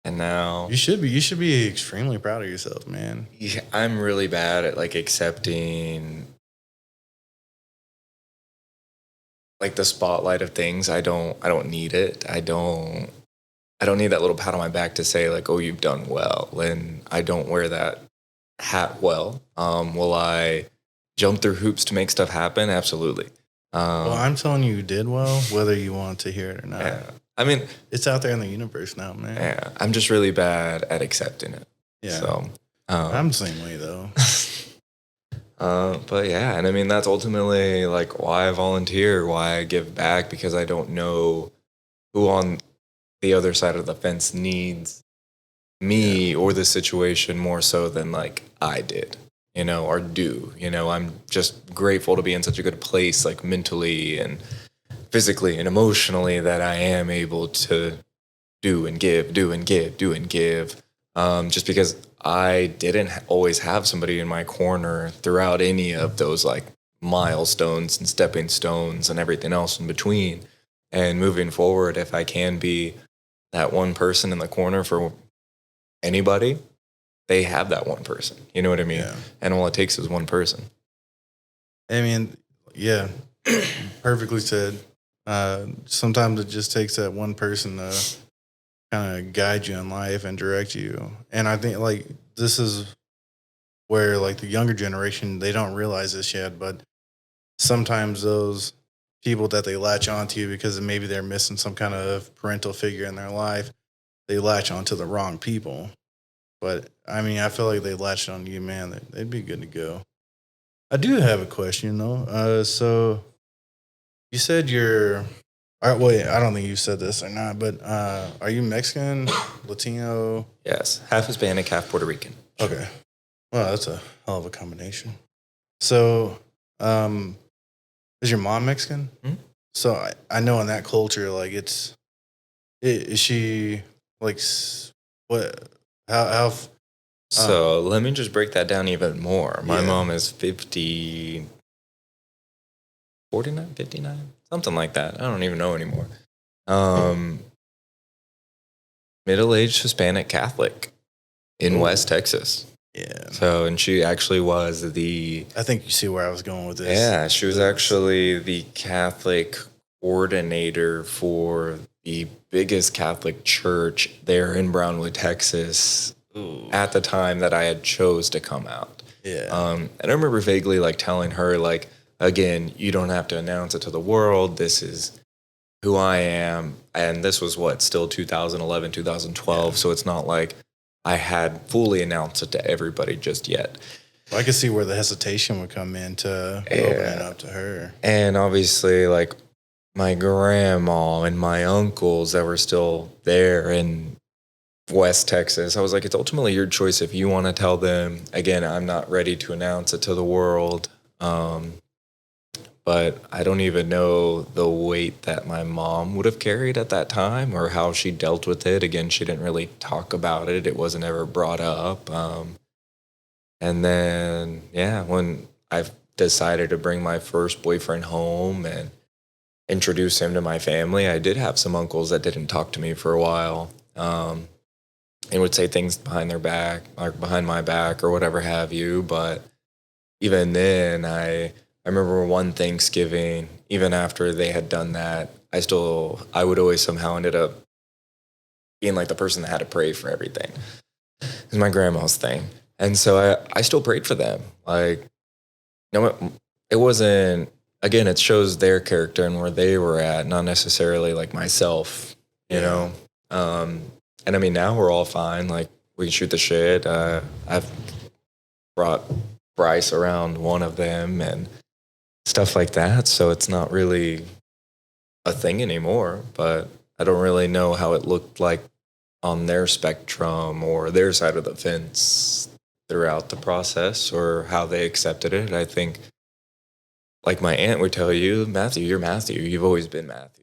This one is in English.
And now You should be extremely proud of yourself, man. yeah, I'm really bad at like accepting like the spotlight of things. I don't need it. I don't need that little pat on my back to say like, oh, you've done well. And I don't wear that hat well. Will I jump through hoops to make stuff happen? Absolutely. Well, I'm telling you, you did well, whether you want to hear it or not. Yeah. I mean, It's out there in the universe now, man. yeah, I'm just really bad at accepting it. Yeah. So, I'm the same way though. but yeah, and I mean that's ultimately like why I volunteer, why I give back, because I don't know who on the other side of the fence needs me or the situation more so than like I did, or do. I'm just grateful to be in such a good place, like mentally and physically and emotionally, that I am able to do and give, do and give, do and give. Just because I didn't always have somebody in my corner throughout any of those like milestones and stepping stones and everything else in between. And moving forward, if I can be that one person in the corner for anybody, they have that one person. You know what I mean? Yeah. And all it takes is one person. I mean, yeah, perfectly said. Sometimes it just takes that one person to kind of guide you in life and direct you. And I think like this is where like the younger generation, they don't realize this yet, but sometimes those people that they latch onto because maybe they're missing some kind of parental figure in their life, they latch onto the wrong people. But I mean, I feel like they latched on you, man. They'd be good to go. I do have a question though. So you said you're. Wait, I don't think you said this or not, but are you Mexican, Latino? Yes, half Hispanic, half Puerto Rican. Okay. Well, that's a hell of a combination. So, is your mom Mexican? Mhm. So I know in that culture, like is she like what? How? So let me just break that down even more. My Yeah. mom is 50, 49, 59, something like that. I don't even know anymore. Middle-aged Hispanic Catholic in Ooh. West Texas. Yeah. So, and she actually was I think you see where I was going with this. yeah, she was actually the Catholic coordinator for the biggest Catholic church there in Brownwood, Texas, Ooh. at the time that I had chose to come out. Yeah. And I remember vaguely like telling her, like, again, you don't have to announce it to the world. This is who I am. And this was still 2011, 2012. Yeah. So it's not like I had fully announced it to everybody just yet. I could see where the hesitation would come in to open it up to her. And obviously, like, my grandma and my uncles that were still there in West Texas, I was like, it's ultimately your choice if you want to tell them. Again, I'm not ready to announce it to the world. But I don't even know the weight that my mom would have carried at that time or how she dealt with it. Again, she didn't really talk about it. It wasn't ever brought up. And then, yeah, when I've decided to bring my first boyfriend home and introduce him to my family, I did have some uncles that didn't talk to me for a while, and would say things behind their back or behind my back or whatever have you. But even then, I remember one Thanksgiving, even after they had done that, I would always somehow ended up being like the person that had to pray for everything. It's my grandma's thing. And so I still prayed for them. Like, it wasn't, again, it shows their character and where they were at, not necessarily like myself, you know? And I mean, now we're all fine. Like, we can shoot the shit. I've brought Bryce around one of them and stuff like that. So it's not really a thing anymore, but I don't really know how it looked like on their spectrum or their side of the fence throughout the process or how they accepted it. I think, like my aunt would tell you, Matthew, you're Matthew. You've always been Matthew.